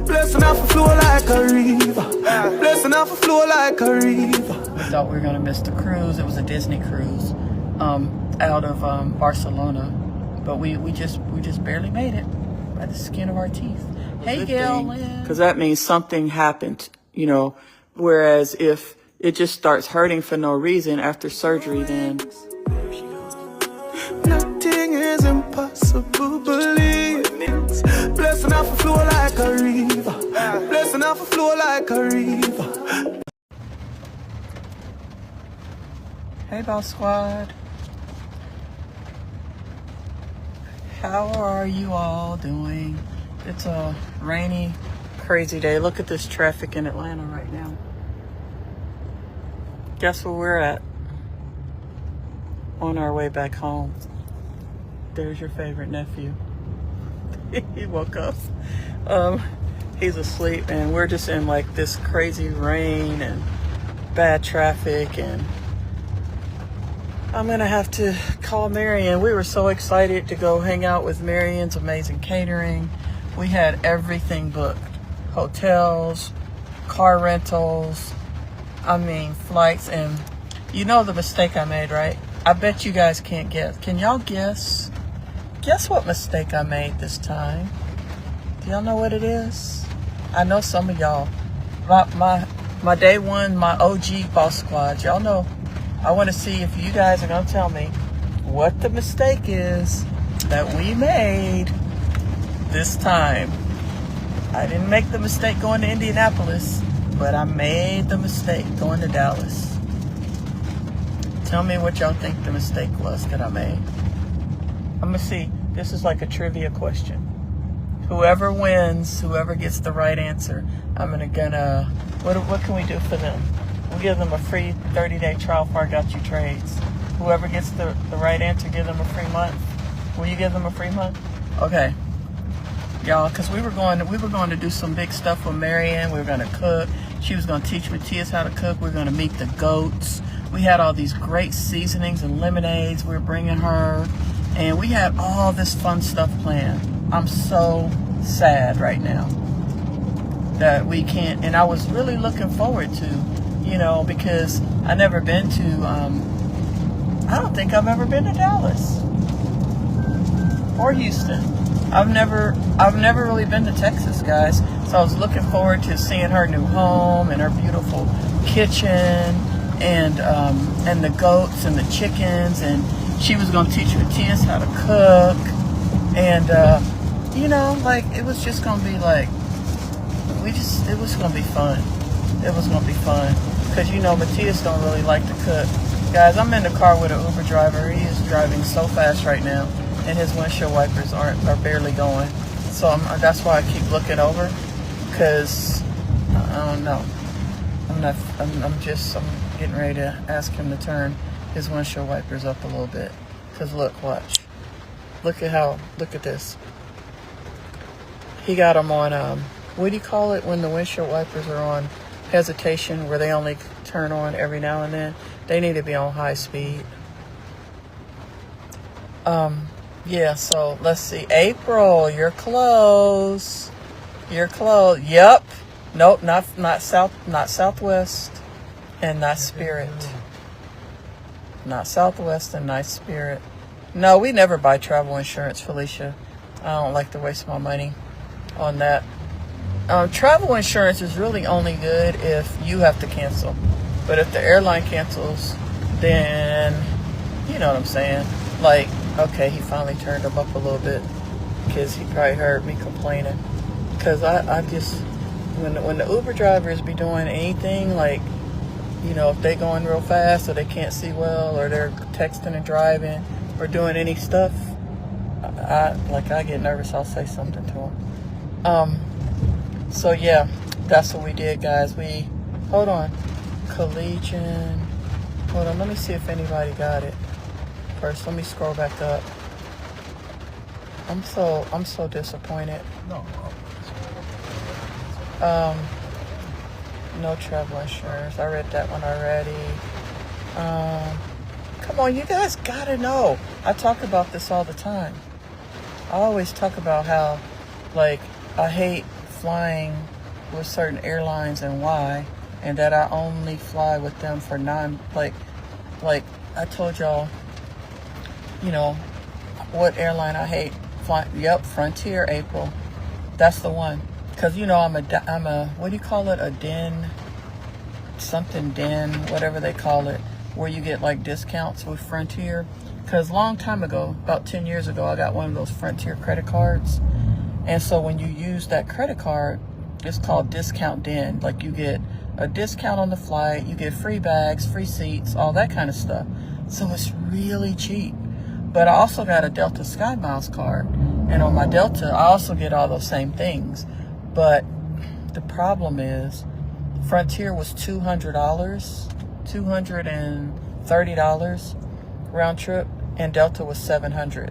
Blessing off a flow like a river. Blessing off a flow like a river. We thought we were gonna miss the cruise. It was a Disney cruise out of Barcelona, but we just barely made it by the skin of our teeth. Hey, Gail, because that means something happened, you know. Whereas if it just starts hurting for no reason after surgery, then nothing is impossible. Believe blessing off a flow like a river. Blessing off a flow like a river. hey, Boss Squad. How are you all doing? It's a rainy, crazy day. Look at this traffic in Atlanta right now. Guess where we're at? On our way back home. There's your favorite nephew. He woke up. He's asleep, and we're just in like this crazy rain and bad traffic, and I'm gonna have to call Marion. We were so excited to go hang out with Marion's amazing catering. We had everything booked. Hotels, car rentals, flights, and you know the mistake I made, right? I bet you guys can't guess. Can y'all guess? Guess what mistake I made this time? Do y'all know what it is? I know some of y'all. My day one, my OG Boss Squad. Y'all know. I want to see if you guys are going to tell me what the mistake is that we made this time. I didn't make the mistake going to Indianapolis, but I made the mistake going to Dallas. Tell me what y'all think the mistake was that I made. I'm going to see. This is like a trivia question. Whoever wins, whoever gets the right answer, what can we do for them? We'll give them a free 30-day trial for I Got You Trades. Whoever gets the right answer, give them a free month. Will you give them a free month? Okay. Y'all, because we were going to do some big stuff with Marianne. We were going to cook. She was going to teach Matthias how to cook. We were going to meet the goats. We had all these great seasonings and lemonades we were bringing her. And we had all this fun stuff planned. I'm so sad right now that we can't. And I was really looking forward to, because I never been to, I don't think I've ever been to Dallas or Houston. I've never really been to Texas, guys. So I was looking forward to seeing her new home and her beautiful kitchen and the goats and the chickens, and she was going to teach Matthias how to cook, and it was just going to be like it was going to be fun. It was going to be fun because Matthias don't really like to cook. Guys, I'm in the car with an Uber driver. He is driving so fast right now, and his windshield wipers are barely going. So that's why I keep looking over, because I don't know. I'm getting ready to ask him to turn his windshield wipers up a little bit. Because watch. Look at this. He got them on, what do you call it when the windshield wipers are on hesitation, where they only turn on every now and then? They need to be on high speed. Yeah, so let's see. April, you're close. You're close. Yep. Nope, not Southwest and not Spirit. Not Southwest and not Spirit. No, we never buy travel insurance, Felicia. I don't like to waste my money on that. Travel insurance is really only good if you have to cancel. But if the airline cancels, then you know what I'm saying. Like, okay, he finally turned them up a little bit because he probably heard me complaining. Because I just, when the Uber drivers be doing anything, like, if they going real fast or they can't see well or they're texting and driving or doing any stuff, I get nervous. I'll say something to them. So yeah, that's what we did, guys. Hold on. Collegian. Hold on, let me see if anybody got it. First, let me scroll back up. I'm so disappointed. No travel insurance. I read that one already. Come on, you guys gotta know. I talk about this all the time. I always talk about how, I hate flying with certain airlines and why, and that I only fly with them for like I told y'all, you know, what airline I hate flying. Yep, Frontier, April. That's the one. Cause you know I'm a what do you call it? A den, whatever they call it, where you get like discounts with Frontier. Cause long time ago, about 10 years ago, I got one of those Frontier credit cards, and so when you use that credit card, it's called Discount Den. Like you get a discount on the flight, you get free bags, free seats, all that kind of stuff. So it's really cheap. But I also got a Delta Sky Miles card, and on my Delta, I also get all those same things. But the problem is, Frontier was $200, $230 round trip, and Delta was $700.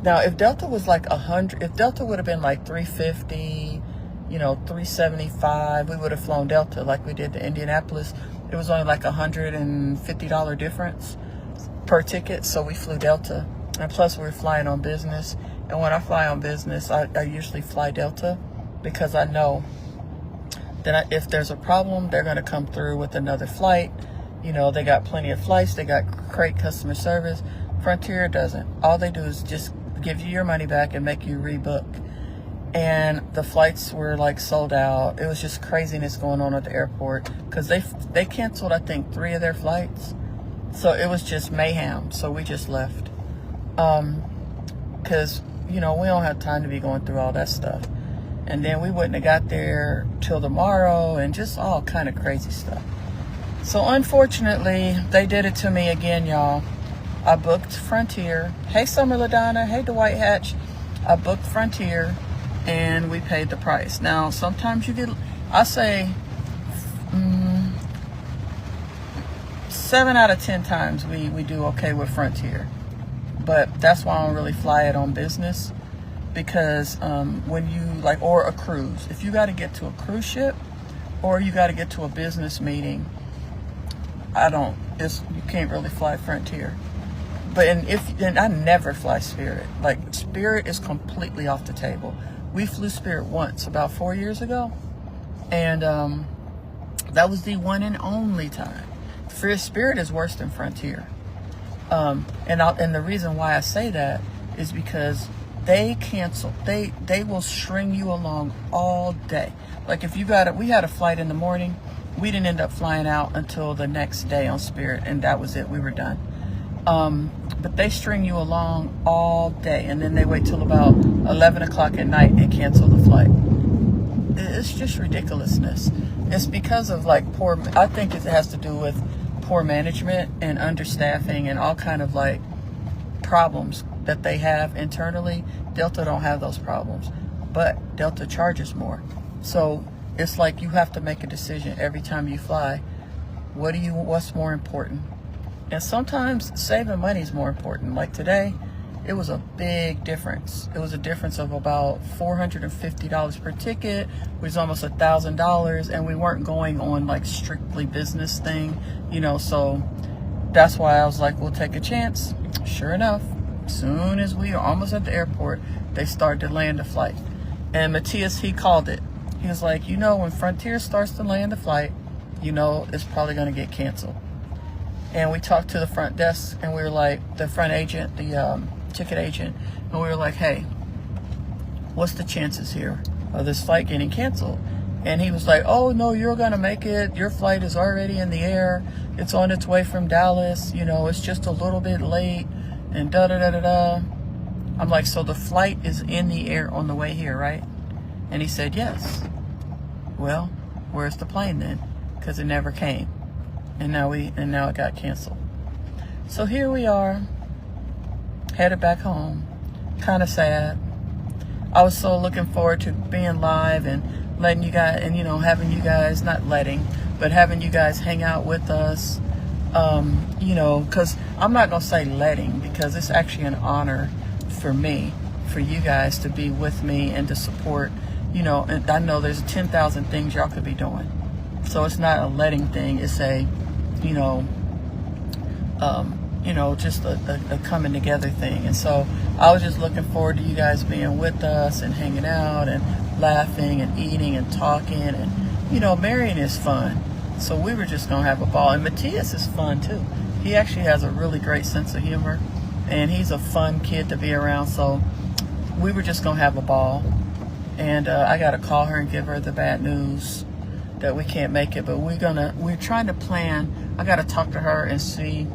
Now, if Delta was like $100, if Delta would have been like $350, you know, $375, we would have flown Delta like we did to Indianapolis. It was only like $150 difference per ticket, so we flew Delta. And plus, we were flying on business. And when I fly on business, I usually fly Delta, because I know that if there's a problem, they're going to come through with another flight. You know, they got plenty of flights. They got great customer service. Frontier doesn't. All they do is just give you your money back and make you rebook. And the flights were like sold out. It was just craziness going on at the airport, because they canceled, I think, 3 of their flights. So it was just mayhem. So we just left. Because, you know, we don't have time to be going through all that stuff. And then we wouldn't have got there till tomorrow, and just all kind of crazy stuff. So unfortunately, they did it to me again, y'all. I booked Frontier. Hey, Summer LaDonna. Hey, Dwight Hatch. I booked Frontier, and we paid the price. Now, sometimes you get, I say, 7 out of 10 times we do okay with Frontier. But that's why I don't really fly it on business. Because when you, like, or a cruise, if you got to get to a cruise ship, or you got to get to a business meeting, you can't really fly Frontier. But and I never fly Spirit. Like, Spirit is completely off the table. We flew Spirit once about 4 years ago, and that was the one and only time. Spirit is worse than Frontier. And the reason why I say that is because they cancel. They will string you along all day. Like, if we had a flight in the morning, we didn't end up flying out until the next day on Spirit, and that was it. We were done. But they string you along all day, and then they wait till about 11 o'clock at night and cancel the flight. It's just ridiculousness. It's because of like I think it has to do with poor management and understaffing and all kind of like problems that they have internally. Delta don't have those problems, but Delta charges more. So it's like you have to make a decision every time you fly. What's more important? And sometimes saving money is more important. Like today, it was a big difference. It was a difference of about $450 per ticket, which is almost $1,000, and we weren't going on like strictly business thing, you know, so that's why I was like, we'll take a chance. Sure enough, as soon as we were almost at the airport, they started to land the flight. And Matthias, he called it. He was like, you know, when Frontier starts to land the flight, you know, it's probably going to get canceled. And we talked to the front desk, and we were like, the front agent, the ticket agent, and we were like, hey, what's the chances here of this flight getting canceled? And he was like, oh, no, you're going to make it. Your flight is already in the air. It's on its way from Dallas. You know, it's just a little bit late, and da-da-da-da-da. I'm like, so the flight is in the air on the way here, right? And he said, yes. Well, where's the plane then? Because it never came. And now it got canceled. So here we are, headed back home. Kind of sad. I was so looking forward to being live and letting you guys, and you know, having you guys, having you guys hang out with us. You know, because I'm not gonna say letting, because it's actually an honor for me, for you guys to be with me and to support. You know, and I know there's 10,000 things y'all could be doing. So it's not a letting thing. It's a, you know, just a coming together thing. And so I was just looking forward to you guys being with us and hanging out and laughing and eating and talking. And, you know, marrying is fun. So we were just going to have a ball. And Matthias is fun too. He actually has a really great sense of humor. And he's a fun kid to be around. So we were just going to have a ball. And I got to call her and give her the bad news that we can't make it. But we're trying to plan. I got to talk to her and see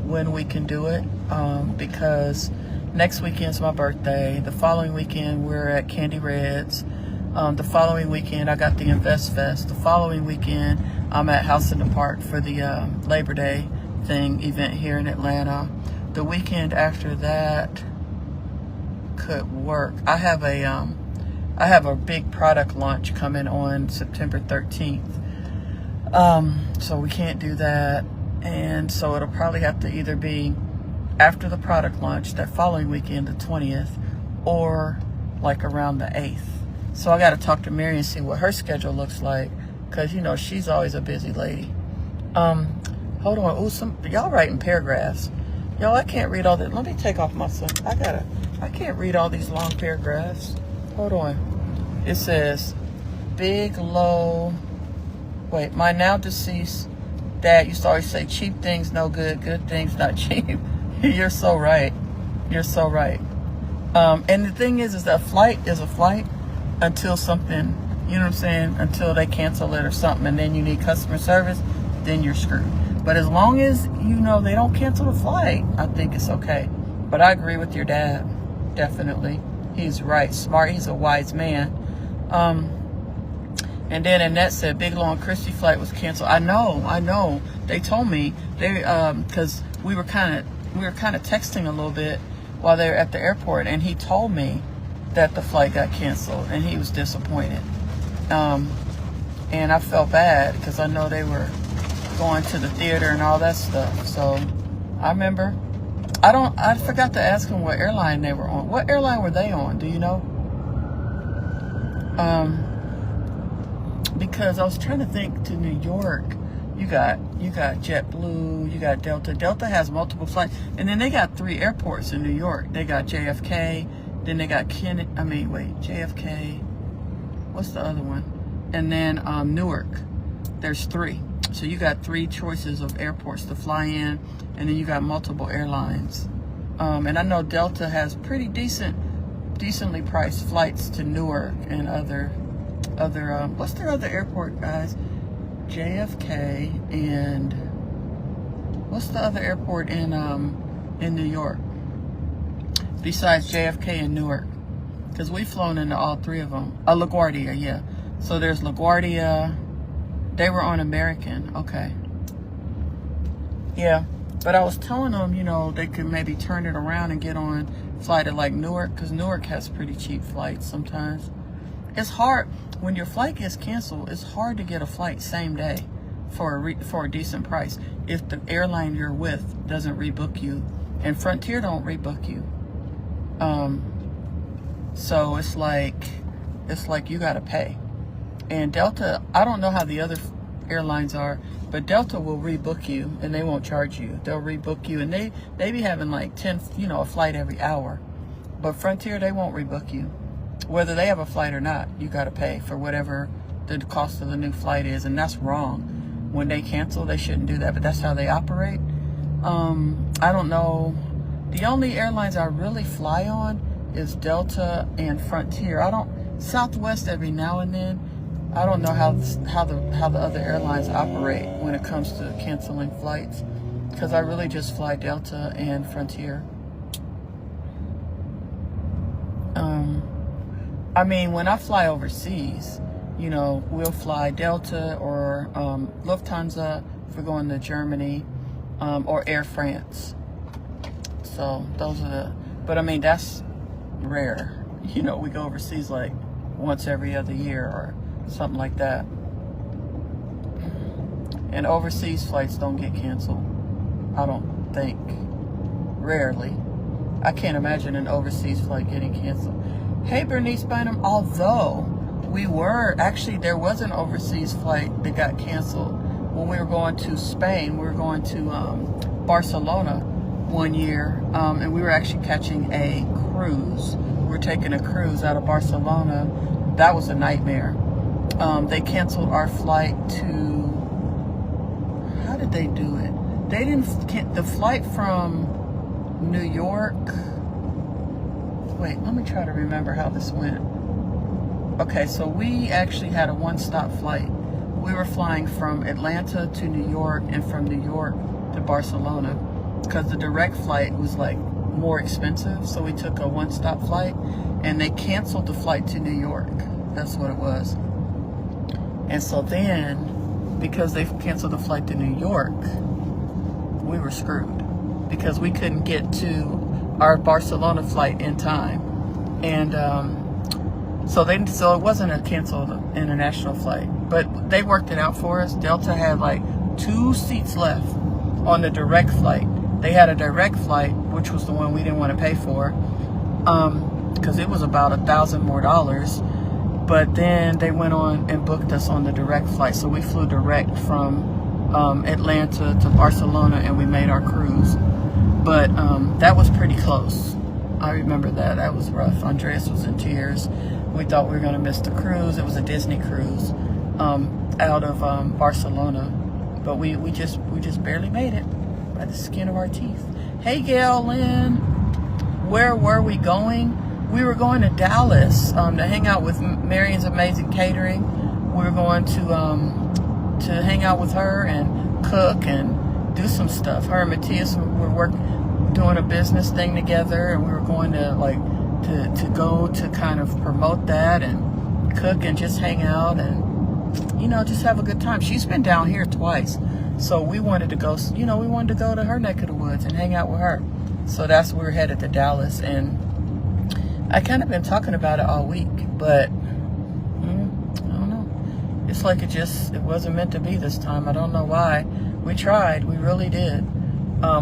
when we can do it. Because next weekend's my birthday. The following weekend, we're at Candy Red's. The following weekend, I got the Invest Fest. The following weekend, I'm at House in the Park for the Labor Day event here in Atlanta. The weekend after that could work. I have a big product launch coming on September 13th. So we can't do that. And so it'll probably have to either be after the product launch, that following weekend, the 20th, or like around the 8th. So I got to talk to Mary and see what her schedule looks like, because, you know, she's always a busy lady. Hold on. Ooh, y'all writing paragraphs. Y'all, I can't read all that. Let me take off my son. I can't read all these long paragraphs. Hold on. It says, big, low, wait, my now deceased dad used to always say, cheap things no good, good things not cheap. You're so right. You're so right. And the thing is that flight is a flight until something, you know what I'm saying, until they cancel it or something, and then you need customer service, then you're screwed. But as long as, you know, they don't cancel the flight, I think it's okay. But I agree with your dad, definitely. He's right, smart, he's a wise man. And then Annette said, Big Long Christie flight was canceled. I know. They told me, because we were kind of texting a little bit while they were at the airport, and he told me that the flight got canceled, and he was disappointed. And I felt bad because I know they were going to the theater and all that stuff. So I remember, I forgot to ask him what airline they were on. What airline were they on? Do you know? Because I was trying to think, to New York, you got JetBlue, you got Delta. Delta has multiple flights, and then they got 3 airports in New York. They got JFK, then they got JFK. What's the other one? And then Newark. There's 3. So you got 3 choices of airports to fly in, and then you got multiple airlines. And I know Delta has pretty decently priced flights to Newark and other what's their other airport, guys? JFK, and what's the other airport in New York besides JFK and Newark? Because we've flown into all 3 of them. LaGuardia, yeah. So there's LaGuardia. They were on American. Okay. Yeah. But I was telling them, you know, they could maybe turn it around and fly to like Newark, because Newark has pretty cheap flights sometimes. It's hard when your flight gets canceled. It's hard to get a flight same day for a decent price if the airline you're with doesn't rebook you, and Frontier don't rebook you. So it's like you gotta pay. And Delta, I don't know how the other airlines are, but Delta will rebook you and they won't charge you. They'll rebook you, and they be having like 10, you know, a flight every hour. But Frontier, they won't rebook you. Whether they have a flight or not, you got to pay for whatever the cost of the new flight is, and that's wrong. When they cancel, they shouldn't do that, but that's how they operate. I don't know. The only airlines I really fly on is Delta and Frontier. Southwest every now and then. I don't know how the other airlines operate when it comes to canceling flights, because I really just fly Delta and Frontier. I mean, when I fly overseas, you know, we'll fly Delta or Lufthansa if we're going to Germany, or Air France. So those are but I mean, that's rare. You know, we go overseas like once every other year or something like that. And overseas flights don't get canceled, I don't think. Rarely. I can't imagine an overseas flight getting canceled. Hey, Bernice Bynum, although there was an overseas flight that got canceled when we were going to Spain. We were going to Barcelona, one year, and we were actually catching a cruise. We were taking a cruise out of Barcelona. That was a nightmare. They canceled our flight to, how did they do it? They didn't, the flight from New York, wait, let me try to remember how this went. Okay, so we actually had a one-stop flight. We were flying from Atlanta to New York and from New York to Barcelona, because the direct flight was like more expensive. So we took a one-stop flight, and they canceled the flight to New York. That's what it was. And so then, because they canceled the flight to New York, we were screwed, because we couldn't get to our Barcelona flight in time. And so it wasn't a canceled international flight, but they worked it out for us. Delta had like 2 seats left on the direct flight. They had a direct flight, which was the one we didn't want to pay for, because it was about $1,000 more. But then they went on and booked us on the direct flight. So we flew direct from Atlanta to Barcelona, and we made our cruise. But that was pretty close. I remember that. That was rough. Andreas was in tears. We thought we were going to miss the cruise. It was a Disney cruise out of Barcelona. But we just barely made it by the skin of our teeth. Hey, Gail Lynn. Where were we going? We were going to Dallas to hang out with Marion's Amazing Catering. We were going to hang out with her and cook and do some stuff. Her and Matthias were doing a business thing together, and we were going to to go to kind of promote that and cook and just hang out and just have a good time. She's been down here twice, so we wanted to go. We wanted to go to her neck of the woods and hang out with her. So that's where we're headed, to Dallas. And I kind of been talking about it all week, but I don't know. It's like it wasn't meant to be this time. I don't know why. We tried. We really did.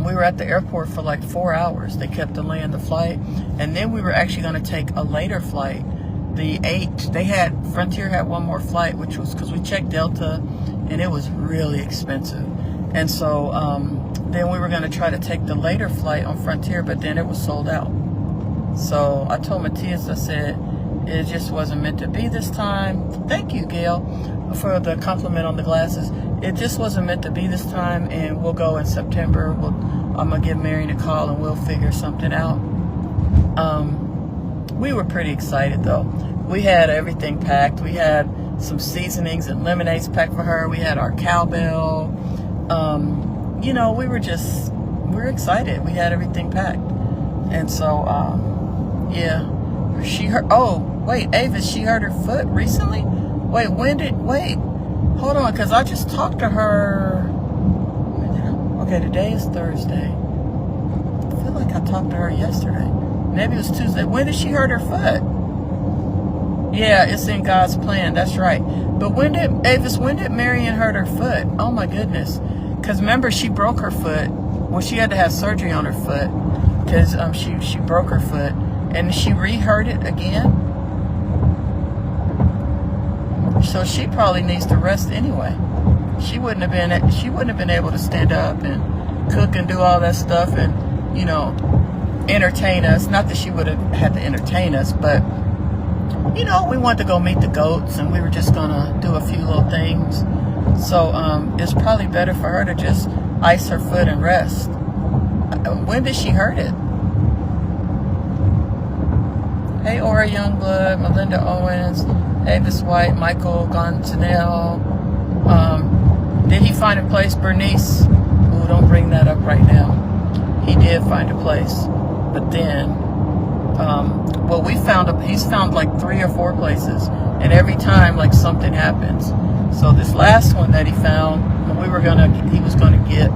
We were at the airport for like 4 hours. They kept delaying the flight. And then we were actually going to take a later flight. Frontier had one more flight, which was because we checked Delta, and it was really expensive. And so then we were going to try to take the later flight on Frontier, but then it was sold out. So I told Matthias, I said, it just wasn't meant to be this time. Thank you, Gail, for the compliment on the glasses. It just wasn't meant to be this time, and we'll go in September. I'm going to give Marion a call, and we'll figure something out. We were pretty excited, though. We had everything packed. We had some seasonings and lemonades packed for her. We had our cowbell. We were excited. We had everything packed. And so, yeah. Avis, she hurt her foot recently? Hold on, because I just talked to her. Okay, today is Thursday. I feel like I talked to her yesterday. Maybe it was Tuesday. When did she hurt her foot? Yeah, it's in God's plan. That's right. But when did Marion hurt her foot? Oh my goodness. Because remember, she broke her foot. Well, she had to have surgery on her foot because she broke her foot, and she re-hurt it again. So she probably needs to rest anyway. She wouldn't have been able to stand up and cook and do all that stuff and entertain us. Not that she would have had to entertain us, but we wanted to go meet the goats, and we were just gonna do a few little things. So it's probably better for her to just ice her foot and rest. When did she hurt it? Hey, Aura Youngblood, Melinda Owens, Avis White, Michael Gonzanel. Did he find a place, Bernice? Ooh, don't bring that up right now. He did find a place, but then, he's found like 3 or 4 places, and every time like something happens. So this last one that he found, he was gonna get,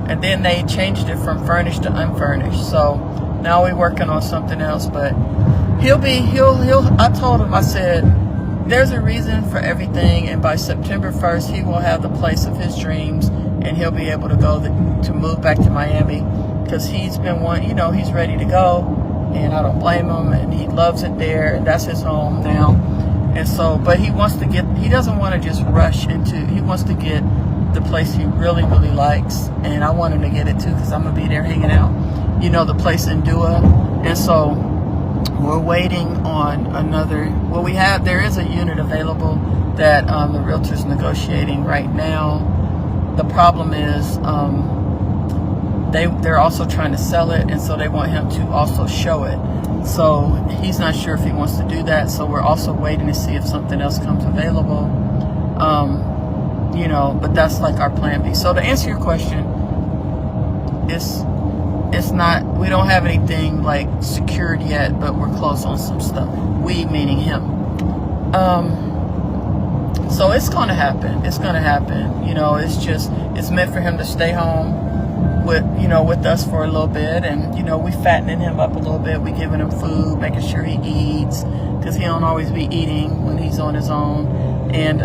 and then they changed it from furnished to unfurnished. So now we're working on something else, but I told him, I said, there's a reason for everything, and by September 1st, he will have the place of his dreams, and he'll be able to to move back to Miami, because he's been he's ready to go, and I don't blame him, and he loves it there, and that's his home now. And so, but he doesn't want to just rush he wants to get the place he really, really likes. And I want him to get it too, because I'm going to be there hanging out. You know, the place in Dua. And so we're waiting on another, well, there is a unit available that the realtor's negotiating right now. The problem is they're also trying to sell it, and so they want him to also show it. So he's not sure if he wants to do that. So we're also waiting to see if something else comes available. You know, but that's like our plan B. So to answer your question, it's not, we don't have anything like secured yet, but we're close on some stuff. We meaning him. So it's gonna happen. It's gonna happen. You know, it's meant for him to stay home with us for a little bit, and you know, we fattening him up a little bit. We giving him food, making sure he eats, because he don't always be eating when he's on his own, and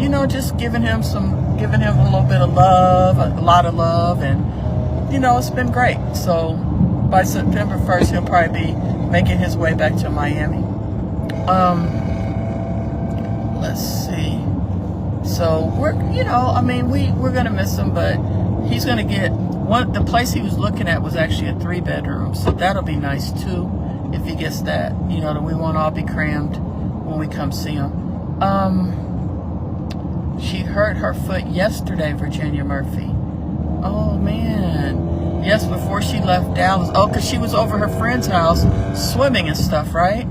you know, just giving him a little bit of love, a lot of love, and you know, it's been great. So by September 1st, he'll probably be making his way back to Miami. Let's see. So we're gonna miss him, but he's gonna get the place he was looking at was actually a 3-bedroom, so that'll be nice too if he gets that. You know, that we won't all be crammed when we come see him. She hurt her foot yesterday, Virginia Murphy. Oh man. Yes, before she left Dallas. Oh, because she was over her friend's house swimming and stuff, right?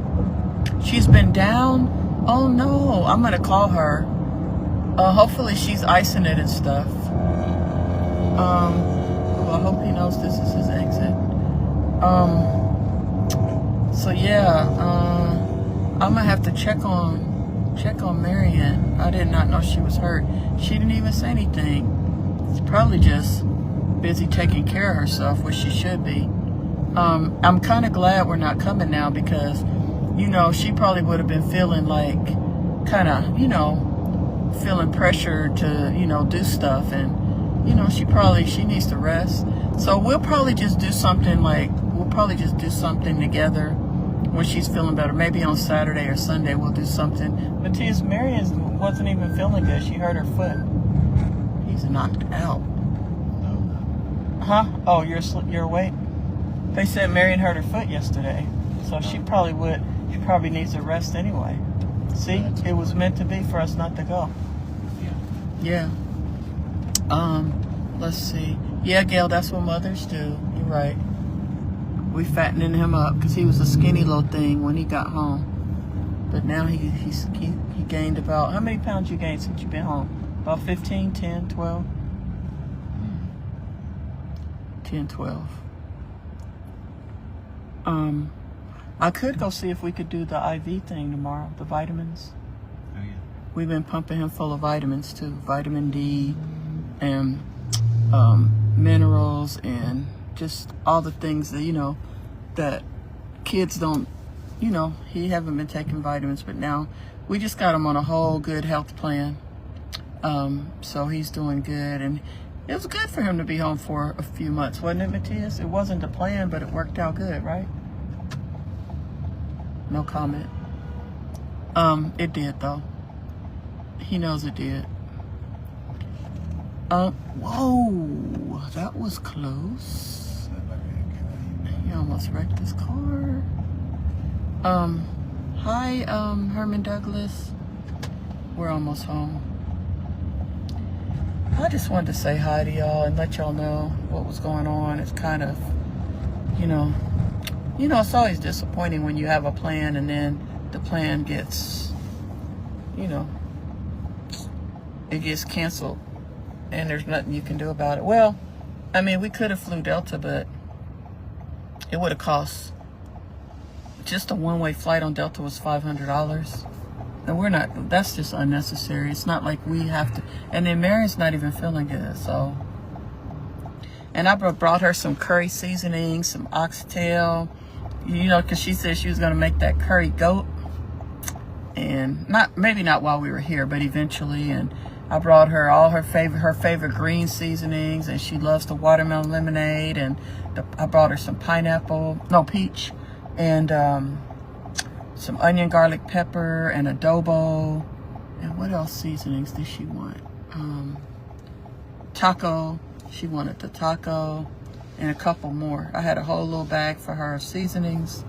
She's been down. Oh no, I'm gonna call her. Hopefully she's icing it and stuff. I hope he knows this is his exit. So yeah, I'm gonna have to check on Marianne. I did not know she was hurt. She didn't even say anything. She's probably just busy taking care of herself, which she should be. I'm kind of glad we're not coming now, because you know, she probably would have been feeling like feeling pressure to, you know, do stuff, and you know, she needs to rest. So we'll probably just do something together when she's feeling better. Maybe on Saturday or Sunday we'll do something. But Marion wasn't even feeling good. She hurt her foot. He's knocked out. Huh? Oh, you're awake? They said Marion hurt her foot yesterday, so she probably needs a rest anyway. See, it was meant to be for us not to go. Yeah. Let's see. Yeah, Gail, that's what mothers do. You're right. We fattening him up because he was a skinny little thing when he got home. But now he gained about, how many pounds you gained since you've been home? About 15, 10, 12? 10, 12. I could go see if we could do the IV thing tomorrow, the vitamins. Oh, yeah. We've been pumping him full of vitamins too. Vitamin D and minerals and just all the things that, you know, that kids don't, you know, he haven't been taking vitamins, but now we just got him on a whole good health plan. So he's doing good, and it was good for him to be home for a few months, wasn't it, Matthias? It wasn't the plan, but it worked out good, right? No comment. It did though. He knows it did. Whoa, that was close. He almost wrecked his car. Hi, Herman Douglas. We're almost home. I just wanted to say hi to y'all and let y'all know what was going on. It's kind of, you know, it's always disappointing when you have a plan and then the plan gets, you know, it gets canceled and there's nothing you can do about it. Well, I mean, we could have flew Delta, but it would have cost, just a one-way flight on Delta was $500. And we're not, that's just unnecessary. It's not like we have to, and then Mary's not even feeling good, so. And I brought her some curry seasoning, some oxtail, you know, because she said she was going to make that curry goat. And maybe not while we were here, but eventually. And I brought her all her favorite green seasonings, and she loves the watermelon lemonade. And I brought her some peach, and some onion, garlic, pepper, and adobo. And what else seasonings did she want? taco. She wanted the taco and a couple more. I had a whole little bag for her seasonings.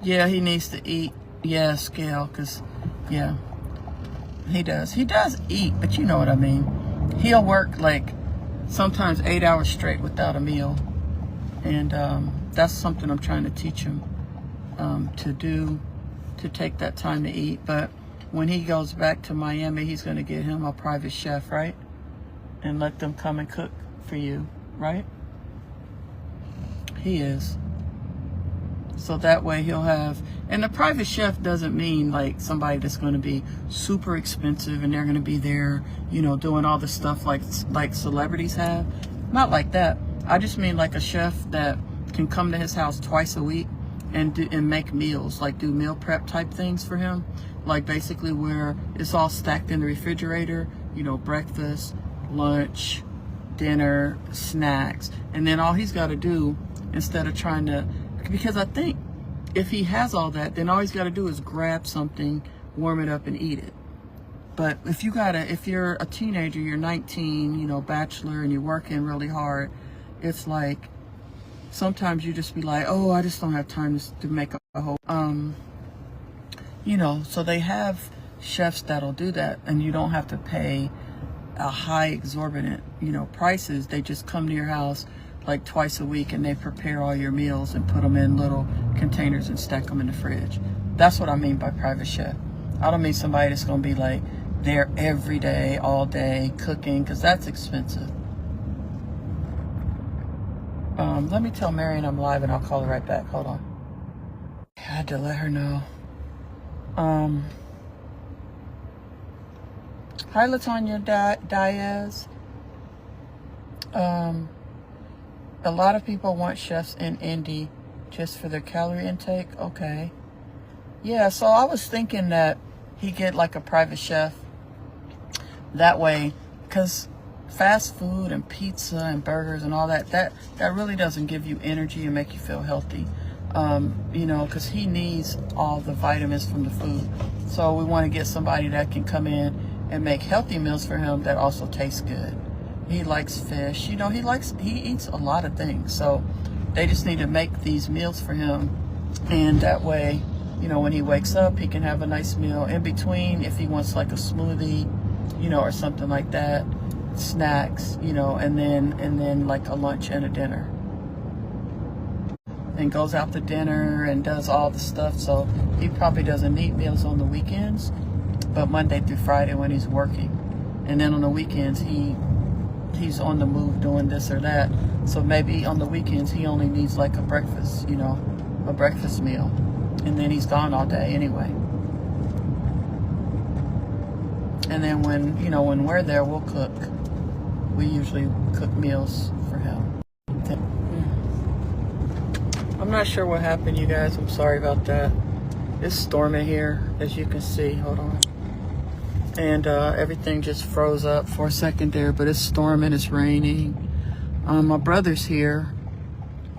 Yeah, he needs to eat. Yeah, Scale, because, yeah, he does. He does eat, but you know what I mean. He'll work like sometimes 8 hours straight without a meal. And that's something I'm trying to teach him to do, to take that time to eat. But when he goes back to Miami, he's going to get him a private chef, right? And let them come and cook for you, right? He is. So that way he'll have, and the private chef doesn't mean like somebody that's going to be super expensive and they're going to be there, you know, doing all the stuff like celebrities have. Not like that. I just mean like a chef that can come to his house twice a week and make meals, like do meal prep type things for him. Like basically where it's all stacked in the refrigerator, you know, breakfast, lunch, dinner, snacks. And then all he's got to do, instead of trying to, because I think if he has all that, then all he's got to do is grab something, warm it up and eat it. But if you're a teenager, you're 19, you know, bachelor, and you're working really hard, it's like, sometimes you just be like, oh, I just don't have time to make a whole, you know, so they have chefs that'll do that, and you don't have to pay a high exorbitant, you know, prices. They just come to your house like twice a week and they prepare all your meals and put them in little containers and stack them in the fridge. That's what I mean by private chef. I don't mean somebody that's going to be like there every day, all day cooking, because that's expensive. Let me tell Marion I'm live and I'll call her right back. Hold on. I had to let her know. Hi, LaTonya Diaz. A lot of people want chefs in Indy just for their calorie intake. Okay. Yeah, so I was thinking that he get like a private chef. That way, because fast food and pizza and burgers and all that really doesn't give you energy and make you feel healthy. You know, because he needs all the vitamins from the food. So we want to get somebody that can come in and make healthy meals for him that also taste good. He likes fish, you know, he eats a lot of things. So they just need to make these meals for him. And that way, you know, when he wakes up, he can have a nice meal in between. If he wants like a smoothie, you know, or something like that, snacks, you know, and then like a lunch and a dinner. And goes out to dinner and does all the stuff. So he probably doesn't need meals on the weekends, but Monday through Friday when he's working. And then on the weekends, he's on the move doing this or that. So maybe on the weekends he only needs like a breakfast, you know, a breakfast meal. And then he's gone all day anyway. And then when, you know, when we're there, we'll cook. We usually cook meals for him. I'm not sure what happened, you guys. I'm sorry about that. It's storming here, as you can see. Hold on. And everything just froze up for a second there, but it's storming, it's raining. My brother's here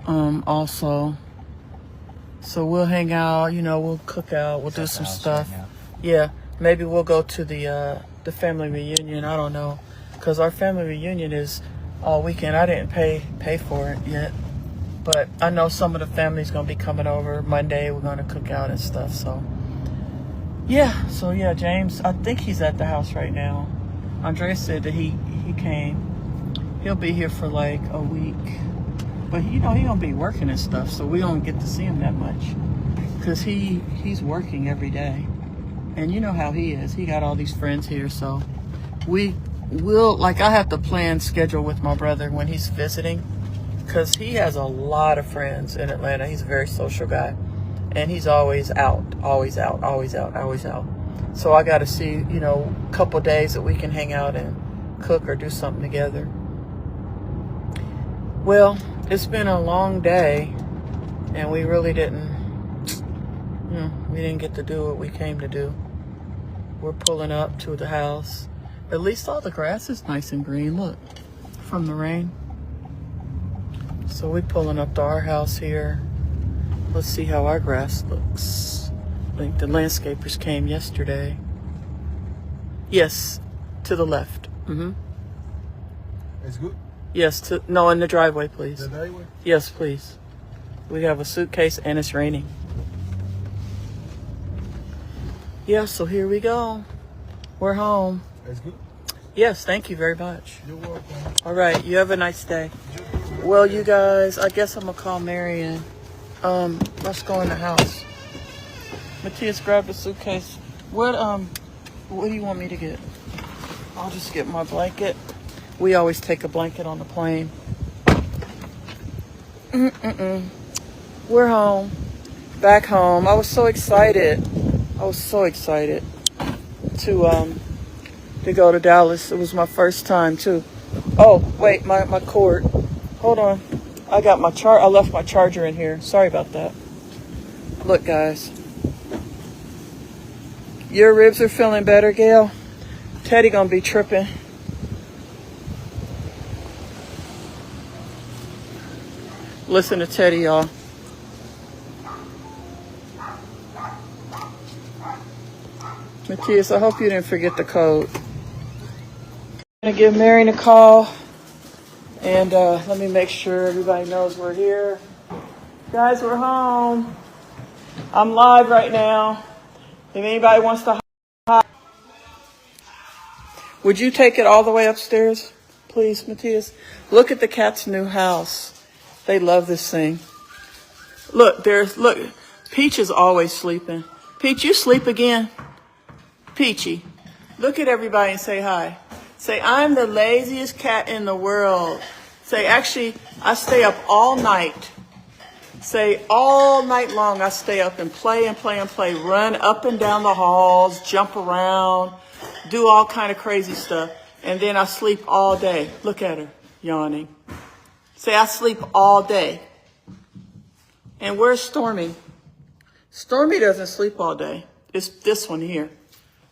also. So we'll hang out, you know, we'll cook out, we'll do some stuff. Right, yeah, maybe we'll go to the family reunion. I don't know, because our family reunion is all weekend. I didn't pay for it yet, but I know some of the family's gonna be coming over Monday. We're gonna cook out and stuff. So yeah, James, I think he's at the house right now. Andrea said that he came. He'll be here for like a week. But you know, he gonna be working and stuff, so we don't get to see him that much. Cause he's working every day. And you know how he is. He got all these friends here, so we'll, like, I have to plan schedule with my brother when he's visiting. Cause he has a lot of friends in Atlanta. He's a very social guy. And he's always out. So I got to see, you know, a couple days that we can hang out and cook or do something together. Well, it's been a long day, and we really didn't, you know, we didn't get to do what we came to do. We're pulling up to the house. At least all the grass is nice and green, look, from the rain. So we're pulling up to our house here. Let's see how our grass looks. I think the landscapers came yesterday. Yes, To the left. It's good? Yes, no, in the driveway, please. The driveway? Yes, please. We have a suitcase and it's raining. Yeah, so here we go. We're home. It's good? Yes, thank you very much. You're welcome. All right, you have a nice day. Well, you guys, I guess I'm gonna call Marion. Let's go in the house. Matthias, grab the suitcase. What do you want me to get? I'll just get my blanket. We always take a blanket on the plane. We're home. Back home. I was so excited. To go to Dallas. It was my first time too. Oh, wait, my cord. Hold on. I left my charger in here. Sorry about that. Look, guys. Your ribs are feeling better, Gail? Teddy gonna be tripping. Listen to Teddy, y'all. Matthias, I hope you didn't forget the code. I'm gonna give Marion a call. And let me make sure everybody knows we're here. Guys, we're home. I'm live right now. If anybody wants to hide. Would you take it all the way upstairs, please, Matthias? Look at the cat's new house. They love this thing. Look, Peach is always sleeping. Peach, you sleep again? Peachy, look at everybody and say hi. Say, I'm the laziest cat in the world. Say, actually, I stay up all night. Say, all night long I stay up and play and play and play. Run up and down the halls, jump around, do all kind of crazy stuff. And then I sleep all day. Look at her, yawning. Say, I sleep all day. And where's Stormy? Stormy doesn't sleep all day. It's this one here.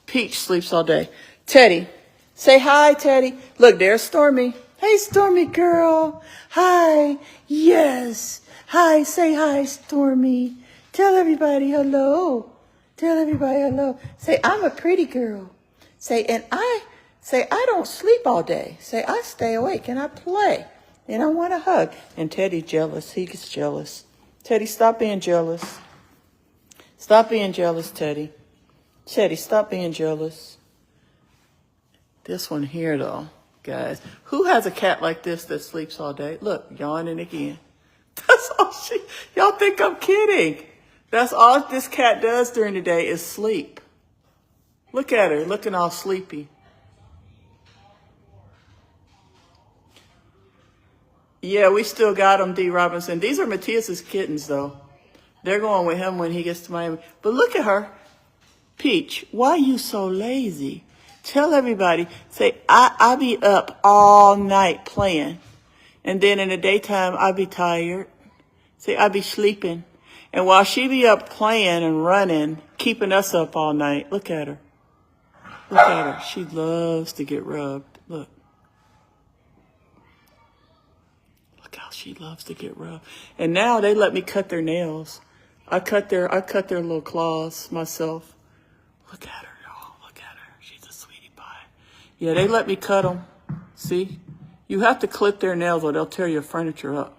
Peach sleeps all day. Teddy. Say hi, Teddy. Look, there's Stormy. Hey, Stormy girl. Hi. Yes. Hi. Say hi, Stormy. Tell everybody hello. Tell everybody hello. Say, I'm a pretty girl. Say, I don't sleep all day. Say, I stay awake and I play. And I want a hug. And Teddy's jealous. He gets jealous. Teddy, stop being jealous. Stop being jealous, Teddy. Teddy, stop being jealous. This one here, though, guys. Who has a cat like this that sleeps all day? Look, yawning again. That's all y'all think I'm kidding. That's all this cat does during the day is sleep. Look at her, looking all sleepy. Yeah, we still got him, D. Robinson. These are Matthias's kittens, though. They're going with him when he gets to Miami. But look at her. Peach, why you so lazy? Tell everybody, say, I be up all night playing. And then in the daytime, I be tired. Say, I be sleeping. And while she be up playing and running, keeping us up all night, look at her. Look at her. She loves to get rubbed. Look. Look how she loves to get rubbed. And now they let me cut their nails. I cut their little claws myself. Look at her, y'all. Look at her. She's a sweetie pie. Yeah, they let me cut them. See? You have to clip their nails or they'll tear your furniture up.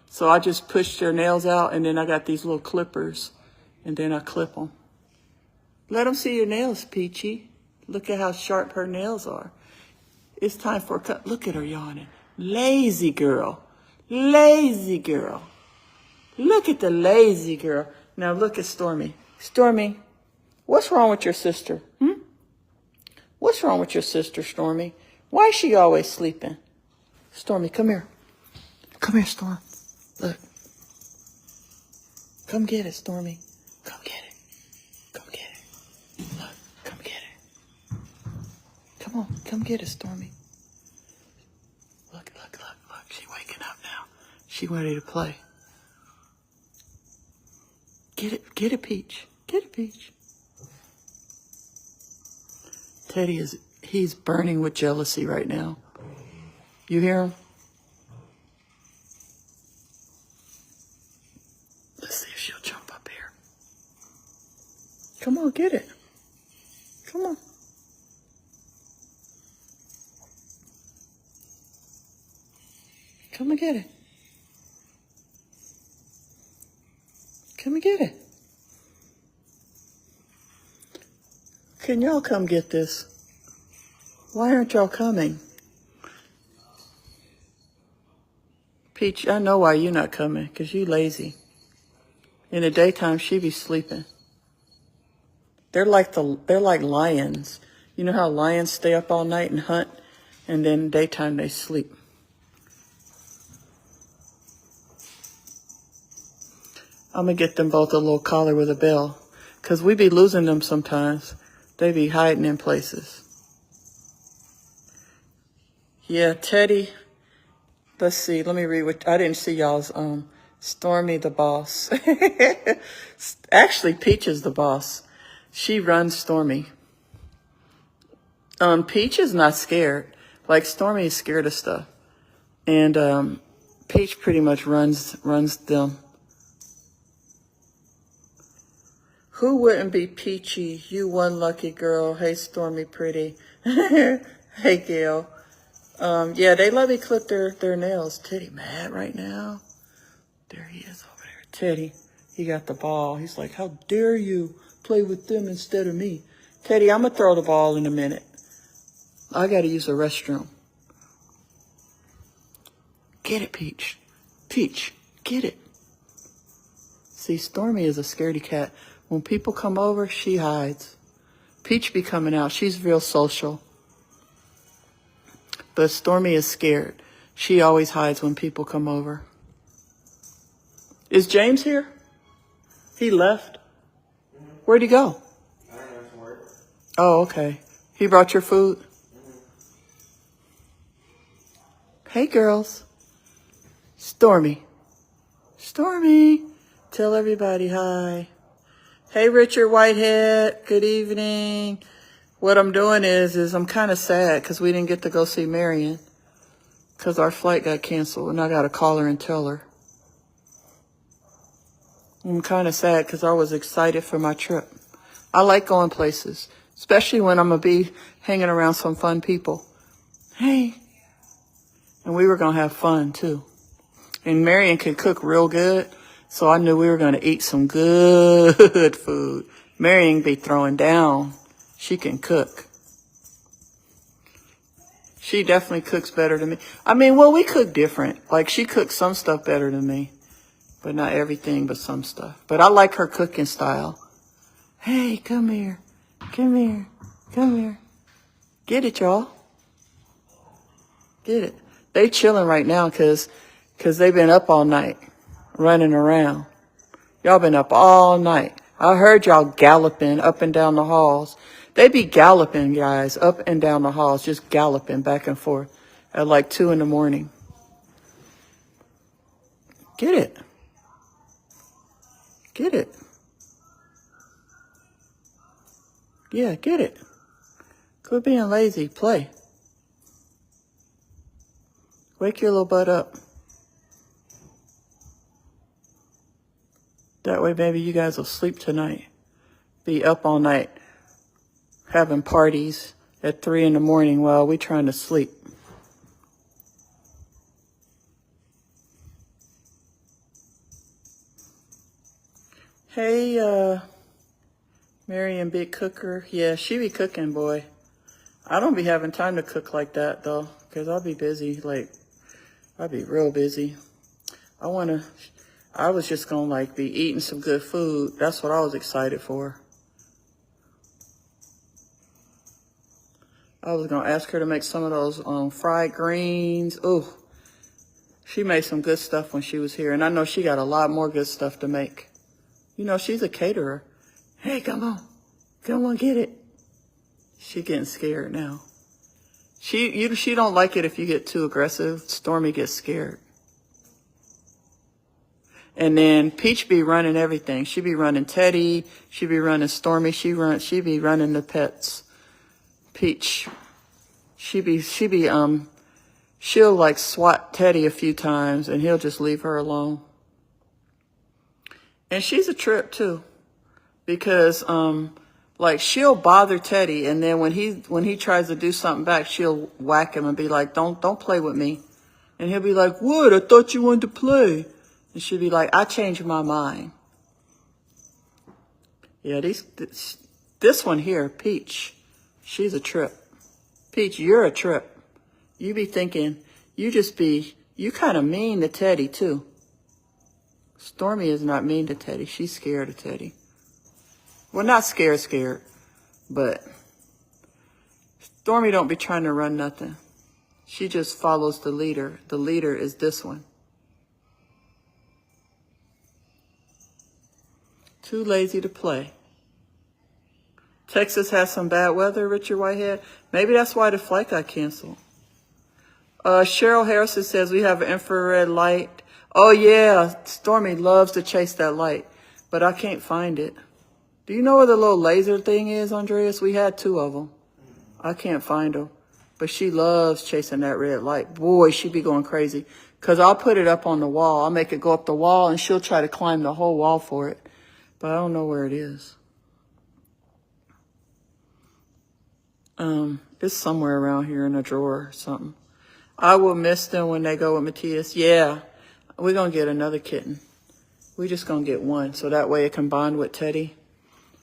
So I just push their nails out and then I got these little clippers and then I clip them. Let them see your nails, Peachy. Look at how sharp her nails are. It's time for a cut. Look at her yawning. Lazy girl. Lazy girl. Look at the lazy girl. Now look at Stormy. Stormy. What's wrong with your sister? What's wrong with your sister, Stormy? Why is she always sleeping? Stormy, come here. Come here, Storm. Look. Come get it, Stormy. Come get it. Come get it. Look, come get it. Come on, come get it, Stormy. Look. She's waking up now. She ready to play. Get it, Peach. Get it, Peach. Teddy he's burning with jealousy right now. You hear him? Let's see if she'll jump up here. Come on, get it. Come on. Come and get it. Come and get it. Can y'all come get this? Why aren't y'all coming? Peach, I know why you're not coming, because you lazy. In the daytime, she be sleeping. They're like lions. You know how lions stay up all night and hunt, and then daytime they sleep. I'm gonna get them both a little collar with a bell, because we be losing them sometimes. They be hiding in places. Yeah, Teddy. Let's see. Let me read what I didn't see y'all's. Stormy the boss. Actually, Peach is the boss. She runs Stormy. Peach is not scared. Like Stormy is scared of stuff, and Peach pretty much runs them. Who wouldn't be Peachy? You one lucky girl. Hey, Stormy pretty. Hey, Gail. Yeah, they let me clip their nails. Teddy mad right now. There he is over there. Teddy, he got the ball. He's like, how dare you play with them instead of me? Teddy, I'm going to throw the ball in a minute. I got to use the restroom. Get it, Peach. Peach, get it. See, Stormy is a scaredy cat. When people come over, she hides. Peach be coming out. She's real social. But Stormy is scared. She always hides when people come over. Is James here? He left? Where'd he go? I don't know, from work. Oh, okay. He brought your food? Hey, girls. Stormy. Stormy. Tell everybody hi. Hey, Richard Whitehead. Good evening. What I'm doing is I'm kind of sad because we didn't get to go see Marion because our flight got canceled, and I got to call her and tell her. I'm kind of sad because I was excited for my trip. I like going places, especially when I'm going to be hanging around some fun people. Hey. And we were going to have fun, too. And Marion can cook real good, so I knew we were going to eat some good food. Marion be throwing down. She can cook. She definitely cooks better than me. I mean, well, we cook different. Like, she cooks some stuff better than me. But not everything, but some stuff. But I like her cooking style. Hey, come here. Come here. Come here. Get it, y'all. Get it. They chilling right now because they've been up all night running around. Y'all been up all night. I heard y'all galloping up and down the halls. They be galloping, guys, up and down the halls, just galloping back and forth at like 2 in the morning. Get it. Get it. Yeah, get it. Quit being lazy. Play. Wake your little butt up. That way, maybe you guys will sleep tonight. Be up all night. Having parties at 3 in the morning while we trying to sleep. Hey, Marion Big Cooker. Yeah, she be cooking, boy. I don't be having time to cook like that, though, because I'll be busy. Like, I'll be real busy. I was just going to, like, be eating some good food. That's what I was excited for. I was going to ask her to make some of those fried greens. Ooh, she made some good stuff when she was here. And I know she got a lot more good stuff to make. You know, she's a caterer. Hey, come on. Come on, get it. She getting scared now. She don't like it if you get too aggressive. Stormy gets scared. And then Peach be running everything. She be running Teddy. She be running Stormy. She be running the pets. Peach. She'll like swat Teddy a few times and he'll just leave her alone. And she's a trip too. Because like she'll bother Teddy and then when he tries to do something back, she'll whack him and be like, Don't play with me. And he'll be like, what? I thought you wanted to play. And she'll be like, I changed my mind. Yeah, this one here, Peach, she's a trip. Peach, you're a trip. You be thinking, you kind of mean to Teddy, too. Stormy is not mean to Teddy. She's scared of Teddy. Well, not scared, but Stormy don't be trying to run nothing. She just follows the leader. The leader is this one. Too lazy to play. Texas has some bad weather, Richard Whitehead. Maybe that's why the flight got canceled. Cheryl Harrison says we have an infrared light. Oh, yeah. Stormy loves to chase that light, but I can't find it. Do you know where the little laser thing is, Andreas? We had 2 of them. I can't find them. But she loves chasing that red light. Boy, she be going crazy. Because I'll put it up on the wall. I'll make it go up the wall, and she'll try to climb the whole wall for it. But I don't know where it is. It's somewhere around here in a drawer or something. I will miss them when they go with Matthias. Yeah, we're going to get another kitten. We're just going to get one, so that way it can bond with Teddy.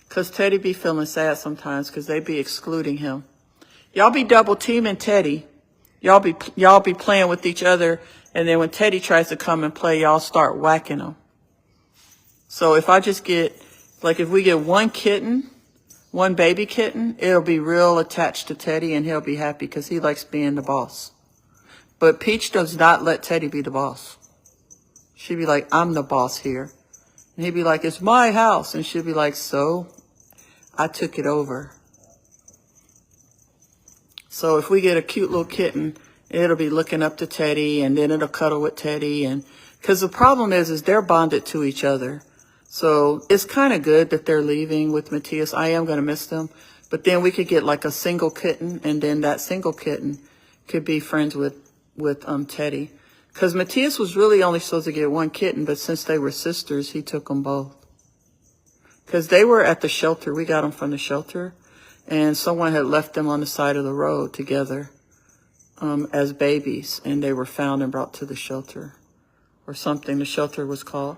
Because Teddy be feeling sad sometimes because they be excluding him. Y'all be double teaming Teddy. Y'all be playing with each other, and then when Teddy tries to come and play, y'all start whacking him. So if I just get, like if we get one kitten, one baby kitten, it'll be real attached to Teddy, and he'll be happy because he likes being the boss. But Peach does not let Teddy be the boss. She'd be like, I'm the boss here. And he'd be like, it's my house. And she'd be like, so I took it over. So if we get a cute little kitten, it'll be looking up to Teddy, and then it'll cuddle with Teddy. And because the problem is they're bonded to each other. So it's kind of good that they're leaving with Matthias. I am going to miss them. But then we could get like a single kitten, and then that single kitten could be friends with Teddy. Because Matthias was really only supposed to get one kitten, but since they were sisters, he took them both. Because they were at the shelter. We got them from the shelter. And someone had left them on the side of the road together as babies. And they were found and brought to the shelter. Or something. The shelter was called.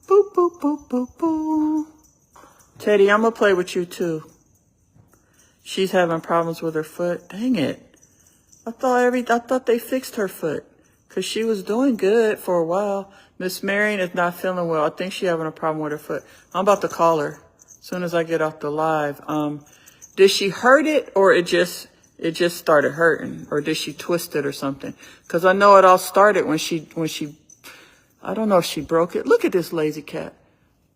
Boop, boop, boop, boop, boop. Teddy, I'm going to play with you too. She's having problems with her foot. Dang it. I thought they fixed her foot. Because she was doing good for a while. Miss Marion is not feeling well. I think she's having a problem with her foot. I'm about to call her as soon as I get off the live. Did she hurt it, or it just started hurting? Or did she twist it or something? Because I know it all started when she I don't know if she broke it. Look at this lazy cat.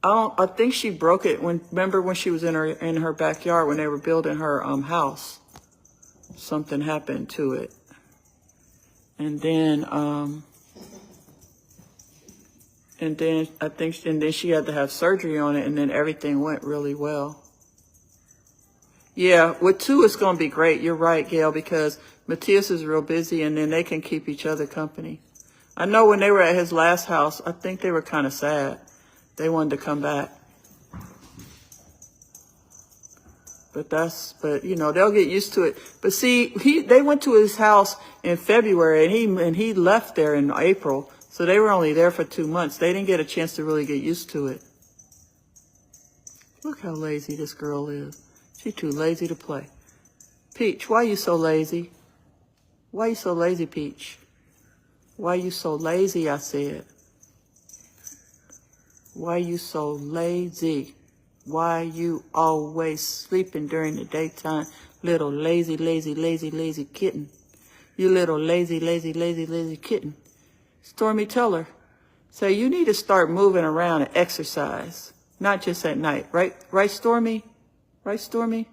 I think she broke it remember when she was in her backyard when they were building her house. Something happened to it. And then she had to have surgery on it, and then everything went really well. Yeah, with 2 it's going to be great. You're right, Gail, because Matthias is real busy, and then they can keep each other company. I know when they were at his last house, I think they were kind of sad. They wanted to come back. But you know, they'll get used to it. But see, they went to his house in February, and he left there in April. So they were only there for 2 months. They didn't get a chance to really get used to it. Look how lazy this girl is. She's too lazy to play. Peach, why are you so lazy? Why are you so lazy, Peach? Why are you so lazy, I said. Why are you so lazy? Why you always sleeping during the daytime? Little lazy, lazy, lazy, lazy kitten. You little lazy, lazy, lazy, lazy kitten. Stormy, tell her. Say, you need to start moving around and exercise. Not just at night. Right, Stormy? Right, Stormy?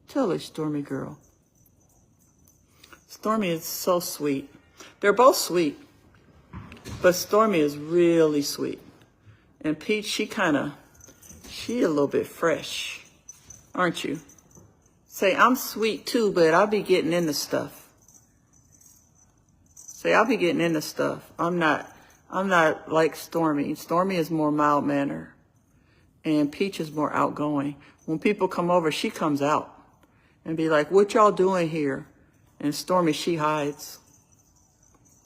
Tell her, Stormy girl. Stormy is so sweet. They're both sweet. But Stormy is really sweet. And Peach, she a little bit fresh. Aren't you? Say, I'm sweet too, but I'll be getting into stuff. Say, I'll be getting into stuff. I'm not like Stormy. Stormy is more mild-mannered. And Peach is more outgoing. When people come over, she comes out and be like, what y'all doing here? And Stormy, she hides.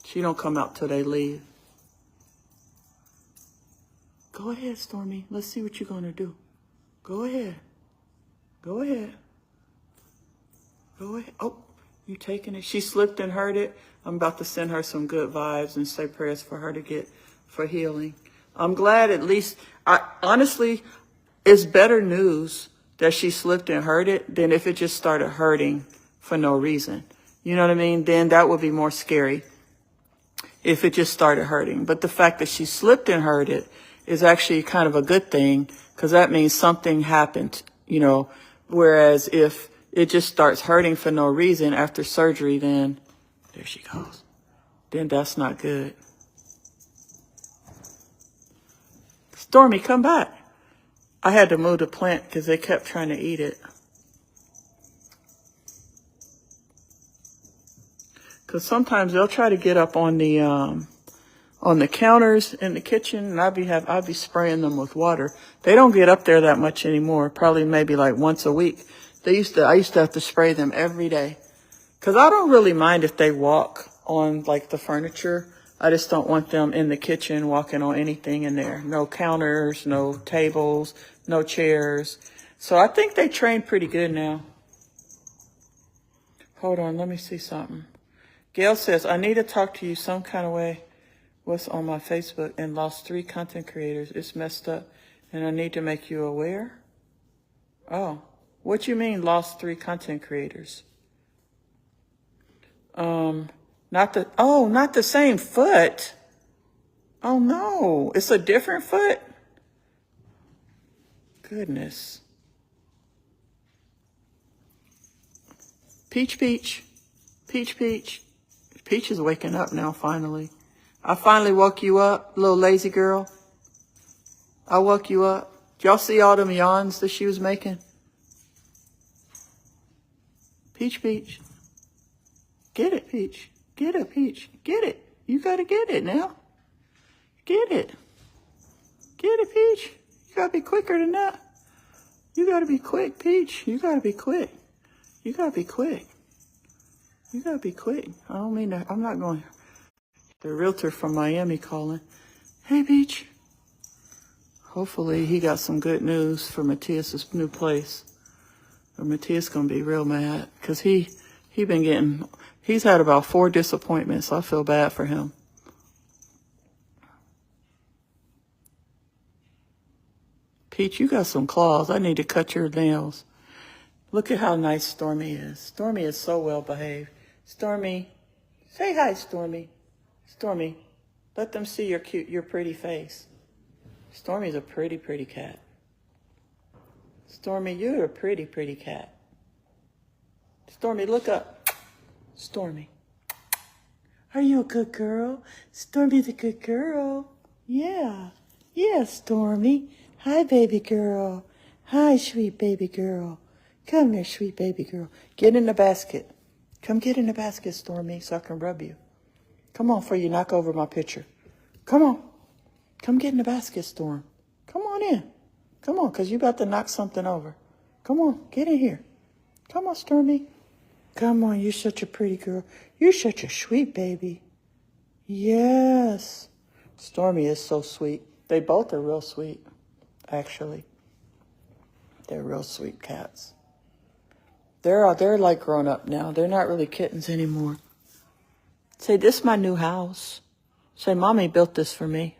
She don't come out till they leave. Go ahead, Stormy. Let's see what you're going to do. Go ahead. Go ahead. Go ahead. Oh, you taking it? She slipped and hurt it. I'm about to send her some good vibes and say prayers for her to get for healing. I'm glad at least, honestly, it's better news that she slipped and hurt it than if it just started hurting for no reason. You know what I mean? Then that would be more scary if it just started hurting. But the fact that she slipped and hurt it is actually kind of a good thing, because that means something happened, you know. Whereas if it just starts hurting for no reason after surgery, then there she goes. Then that's not good. Stormy, come back. I had to move the plant because they kept trying to eat it. Because sometimes they'll try to get up on the counters in the kitchen, and I'll be spraying them with water. They don't get up there that much anymore. Probably maybe like once a week. I used to have to spray them every day. Because I don't really mind if they walk on like the furniture. I just don't want them in the kitchen walking on anything in there. No counters, no tables, no chairs. So I think they train pretty good now. Hold on, let me see something. Gail says, I need to talk to you some kind of way. What's on my Facebook and lost 3 content creators. It's messed up and I need to make you aware. Oh, what you mean lost 3 content creators? Not the same foot. Oh no, it's a different foot. Goodness. Peach. Peach is waking up now, finally. I finally woke you up, little lazy girl. I woke you up. Did y'all see all them yawns that she was making? Peach. Get it, Peach. Get it, Peach. Get it. You gotta get it now. Get it. Get it, Peach. You gotta be quicker than that. You gotta be quick, Peach. You gotta be quick. You gotta be quick. You gotta be quick. I don't mean that. I'm not going. The realtor from Miami calling. Hey, Peach. Hopefully he got some good news for Matthias's new place. Or Matthias gonna be real mad because he's had about 4 disappointments. I feel bad for him. Peach, you got some claws. I need to cut your nails. Look at how nice Stormy is. Stormy is so well behaved. Stormy, say hi, Stormy. Stormy, let them see your pretty face. Stormy's a pretty cat. Stormy, you're a pretty cat. Stormy, look up. Stormy. Are you a good girl? Stormy's a good girl. Yeah. Yeah, Stormy. Hi, baby girl. Hi, sweet baby girl. Come here, sweet baby girl. Get in the basket. Come get in the basket, Stormy, so I can rub you. Come on, before you knock over my picture. Come on. Come get in the basket, Storm. Come on in. Come on, because you about to knock something over. Come on, get in here. Come on, Stormy. Come on, you're such a pretty girl. You're such a sweet baby. Yes. Stormy is so sweet. They both are real sweet, actually. They're real sweet cats. They're like grown up now. They're not really kittens anymore. Say, this is my new house. Say, Mommy built this for me.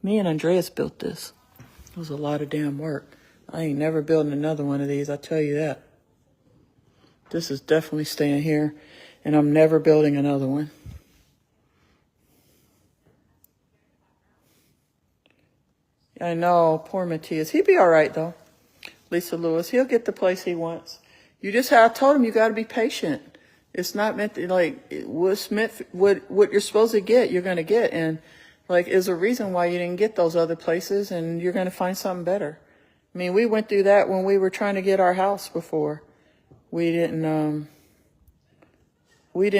Me and Andreas built this. It was a lot of damn work. I ain't never building another one of these, I tell you that. This is definitely staying here, and I'm never building another one. I know, poor Matthias. He'd be all right, though. Lisa Lewis, he'll get the place he wants. I told him you got to be patient. It's not meant to, what you're supposed to get, you're going to get. And, there's a reason why you didn't get those other places, and you're going to find something better. I mean, we went through that when we were trying to get our house before. We didn't get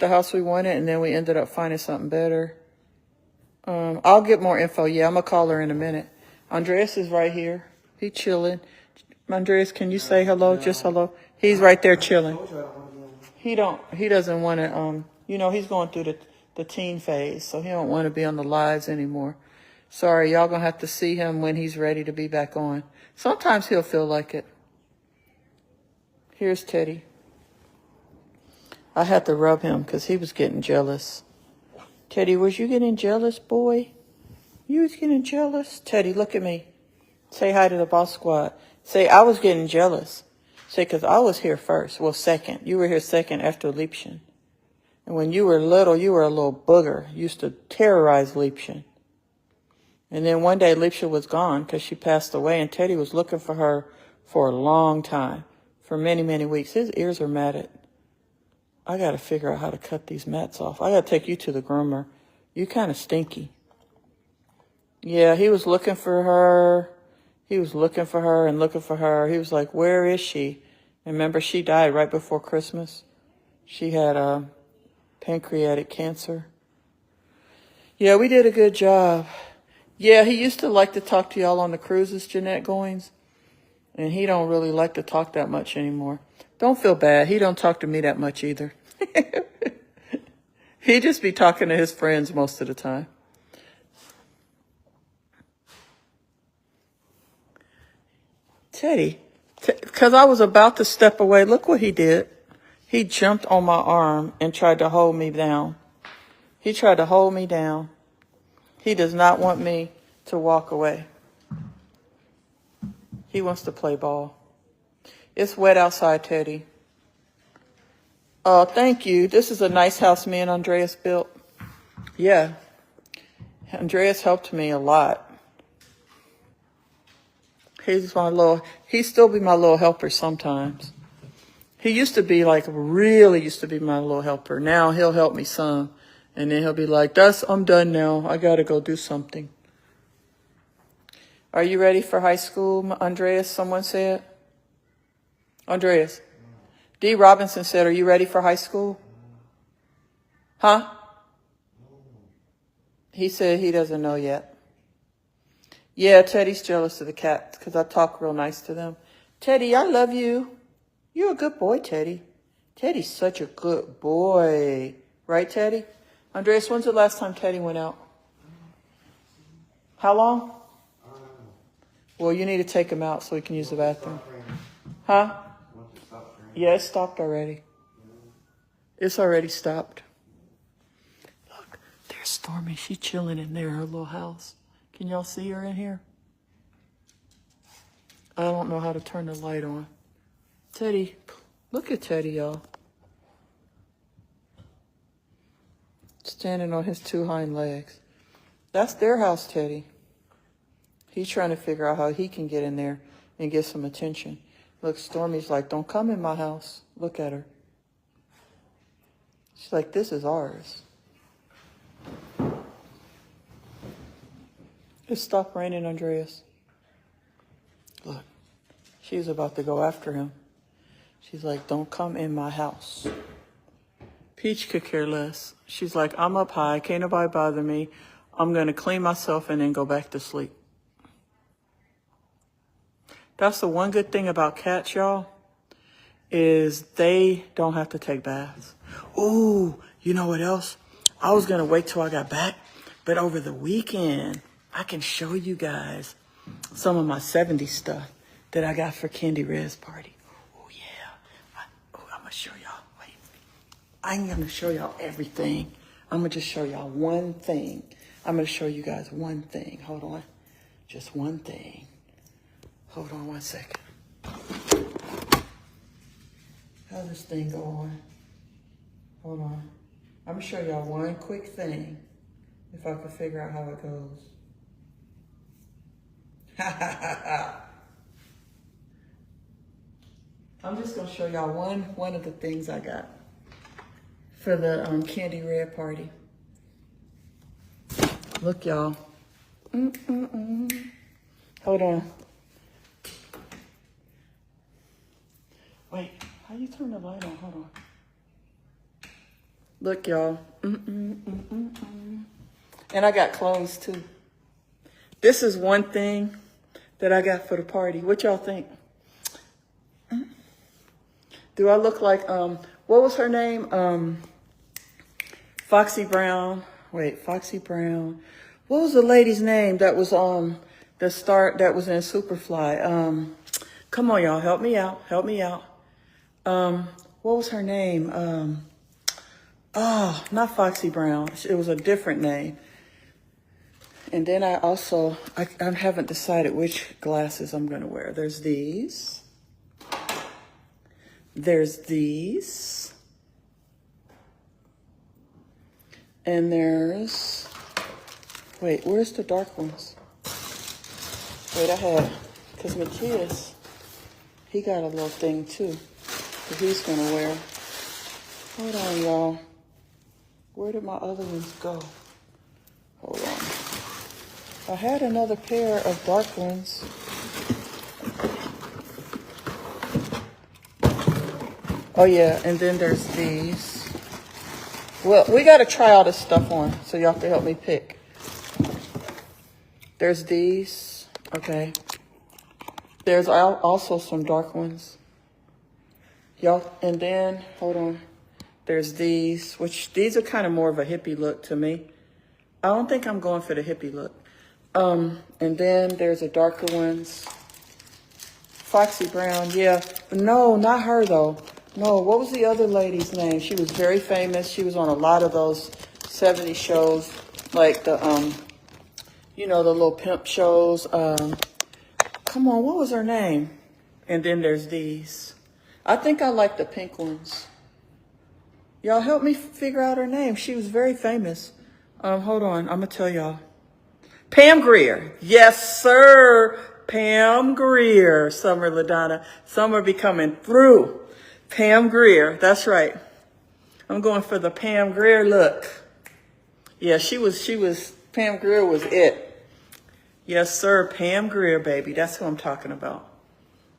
the house we wanted, and then we ended up finding something better. I'll get more info. Yeah, I'm going to call her in a minute. Andreas is right here. He chilling. Andreas, can you say hello? Just hello. He's right there chilling. He doesn't want to, he's going through the teen phase, so he don't want to be on the lives anymore. Sorry, y'all gonna have to see him when he's ready to be back on. Sometimes he'll feel like it. Here's Teddy. I had to rub him because he was getting jealous. Teddy, was you getting jealous, boy? You was getting jealous? Teddy, look at me. Say hi to the boss squad. Say, I was getting jealous. Say, because I was here first. Well, second. You were here second after Liebchen. And when you were little, you were a little booger. You used to terrorize Liebchen. And then one day Liebchen was gone because she passed away, and Teddy was looking for her for a long time, for many, many weeks. His ears are matted. I got to figure out how to cut these mats off. I got to take you to the groomer. You kind of stinky. Yeah, he was looking for her. He was looking for her and looking for her. He was like, where is she? And remember, she died right before Christmas. She had pancreatic cancer. Yeah, we did a good job. Yeah, he used to like to talk to y'all on the cruises, Jeanette Goins. And he don't really like to talk that much anymore. Don't feel bad. He don't talk to me that much either. He just be talking to his friends most of the time. Teddy, because I was about to step away, look what he did. He jumped on my arm and tried to hold me down. He tried to hold me down. He does not want me to walk away. He wants to play ball. It's wet outside, Teddy. Oh, thank you. This is a nice house me and Andreas built. Yeah. Andreas helped me a lot. He still be my little helper sometimes. He used to be really used to be my little helper. Now he'll help me some. And then he'll be like, I'm done now. I got to go do something. Are you ready for high school, Andreas? Someone said. Andreas. D. Robinson said, are you ready for high school? Huh? He said he doesn't know yet. Yeah, Teddy's jealous of the cats because I talk real nice to them. Teddy, I love you. You're a good boy, Teddy. Teddy's such a good boy. Right, Teddy? Andreas, when's the last time Teddy went out? How long? Well, you need to take him out so he can use the bathroom. Huh? Yeah, it stopped already. It's already stopped. Look, there's Stormy. She's chilling in there, her little house. Can y'all see her in here? I don't know how to turn the light on. Teddy, look at Teddy, y'all. Standing on his two hind legs. That's their house, Teddy. He's trying to figure out how he can get in there and get some attention. Look, Stormy's like, don't come in my house. Look at her. She's like, this is ours. It stopped raining, Andreas. Look, she's about to go after him. She's like, don't come in my house. Peach could care less. She's like, I'm up high. Can't nobody bother me. I'm going to clean myself and then go back to sleep. That's the one good thing about cats, y'all, is they don't have to take baths. Ooh, you know what else? I was going to wait till I got back, but over the weekend, I can show you guys some of my 70s stuff that I got for Candy Red's party. Oh, yeah. I'm going to show y'all. Wait. I ain't going to show y'all everything. I'm going to just show y'all one thing. I'm going to show you guys one thing. Hold on. Just one thing. Hold on 1 second. How's this thing go on? Hold on. I'm going to show y'all one quick thing. If I can figure out how it goes. I'm just going to show y'all one of the things I got for the Candy Red party. Look, y'all. Hold on. Wait, how you turn the light on? Hold on. Look, y'all. And I got clothes, too. This is one thing that I got for the party. What y'all think? Do I look like, what was her name? Foxy Brown. Wait, Foxy Brown. What was the lady's name that was that was in Superfly? Come on, y'all, help me out. Help me out. What was her name? Not Foxy Brown. It was a different name. And then I haven't decided which glasses I'm going to wear. There's these. There's these. And there's, wait, where's the dark ones? Wait, because Matthias, he got a little thing too that he's going to wear. Hold on, y'all. Where did my other ones go? Hold on. I had another pair of dark ones. Oh yeah, and then there's these. Well, we got to try all this stuff on, so y'all can help me pick. There's these. Okay. There's also some dark ones. Y'all, and then, hold on. There's these, which these are kind of more of a hippie look to me. I don't think I'm going for the hippie look. And then there's the darker ones. Foxy Brown, yeah. But no, not her though. No, what was the other lady's name? She was very famous. She was on a lot of those 70s shows, like the, the little pimp shows. Come on, what was her name? And then there's these. I think I like the pink ones. Y'all help me figure out her name. She was very famous. Hold on, I'm gonna tell y'all. Pam Grier. Yes, sir. Pam Grier. Summer LaDonna. Summer be coming through. Pam Grier. That's right. I'm going for the Pam Grier look. Yeah, Pam Grier was it. Yes, sir. Pam Grier, baby. That's who I'm talking about.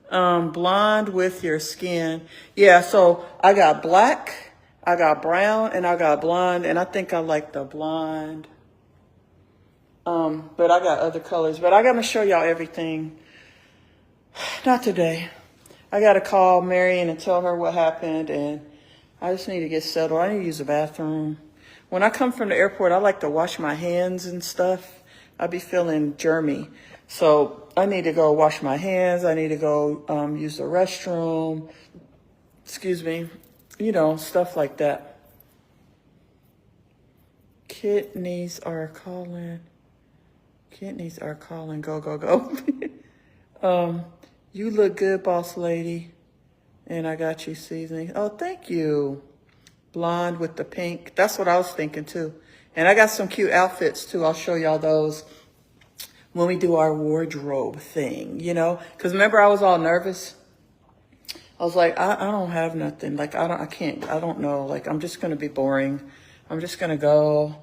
Blonde with your skin. Yeah, so I got black, I got brown, and I got blonde, and I think I like the blonde. But I got other colors. But I got to show y'all everything. Not today. I got to call Marion and tell her what happened. And I just need to get settled. I need to use the bathroom. When I come from the airport, I like to wash my hands and stuff. I be feeling germy. So I need to go wash my hands. I need to go use the restroom. Excuse me. Stuff like that. Kidneys are calling. Kidneys are calling. Go, go, go. You look good, boss lady. And I got you seasoning. Oh, thank you. Blonde with the pink. That's what I was thinking, too. And I got some cute outfits, too. I'll show y'all those when we do our wardrobe thing, Because remember, I was all nervous. I was like, I don't have nothing. Like, I don't know. Like, I'm just going to be boring. I'm just going to go.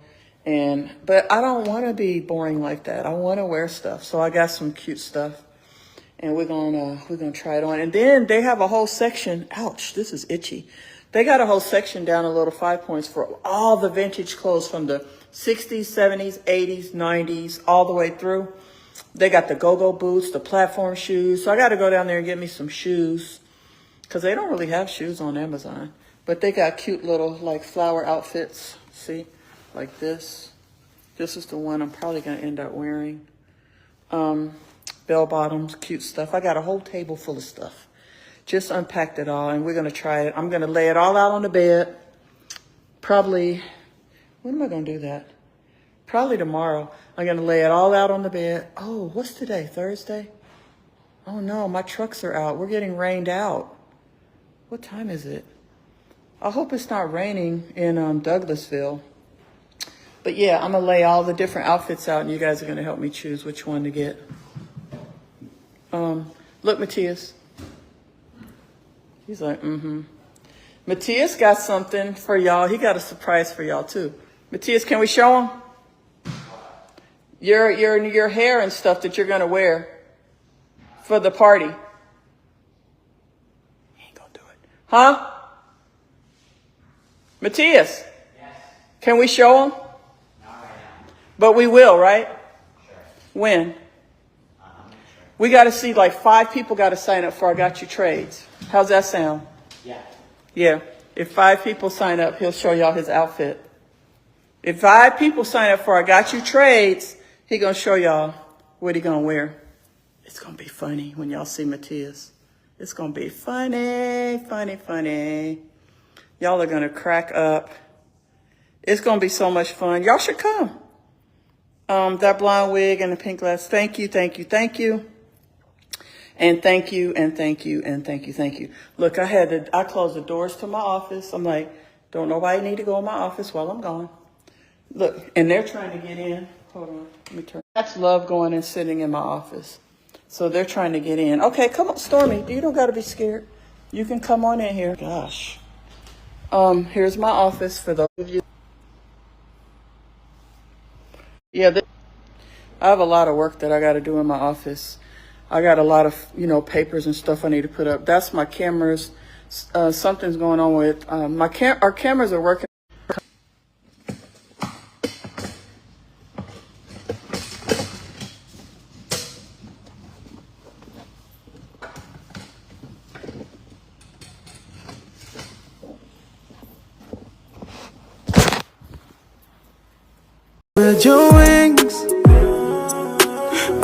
But I don't want to be boring like that. I want to wear stuff. So I got some cute stuff. And we're gonna try it on. And then they have a whole section. Ouch, this is itchy. They got a whole section down a little 5 points for all the vintage clothes from the 60s, 70s, 80s, 90s, all the way through. They got the go-go boots, the platform shoes. So I got to go down there and get me some shoes because they don't really have shoes on Amazon. But they got cute little like flower outfits. See? Like this. This is the one I'm probably going to end up wearing. Bell bottoms, cute stuff. I got a whole table full of stuff. Just unpacked it all, and we're going to try it. I'm going to lay it all out on the bed. Probably, when am I going to do that? Probably tomorrow. I'm going to lay it all out on the bed. Oh, what's today? Thursday? Oh, no, my trucks are out. We're getting rained out. What time is it? I hope it's not raining in Douglasville. But yeah, I'm going to lay all the different outfits out, and you guys are going to help me choose which one to get. Look, Matthias. He's like, Matthias got something for y'all. He got a surprise for y'all, too. Matthias, can we show him? Your hair and stuff that you're going to wear for the party. He ain't going to do it. Huh? Matthias? Yes. Can we show him? Not right now. But we will, right? Sure. When? We got to see like 5 people got to sign up for I Got You Trades. How's that sound? Yeah. If 5 people sign up, he'll show y'all his outfit. If 5 people sign up for Igotchu Trades, he gonna show y'all what he gonna wear. It's gonna be funny when y'all see Matthias. It's gonna be funny, funny, funny. Y'all are gonna crack up. It's gonna be so much fun. Y'all should come. That blonde wig and the pink glasses. Thank you, thank you, thank you. And thank you, and thank you, and thank you, thank you. Look, I closed the doors to my office. I'm like, don't nobody need to go in my office while I'm gone. Look, and they're trying to get in. Hold on, let me turn. That's love going and sitting in my office. So they're trying to get in. Okay, come on, Stormy. You don't got to be scared. You can come on in here. Gosh. Here's my office for those of you. Yeah, I have a lot of work that I got to do in my office. I got a lot of, papers and stuff I need to put up. That's my cameras. Something's going on with our cameras are working. Spread your wings.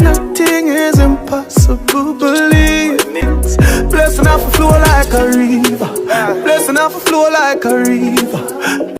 Nothing is impossible, believe. Blessing off a flow like a river. Blessing off a flow like a river.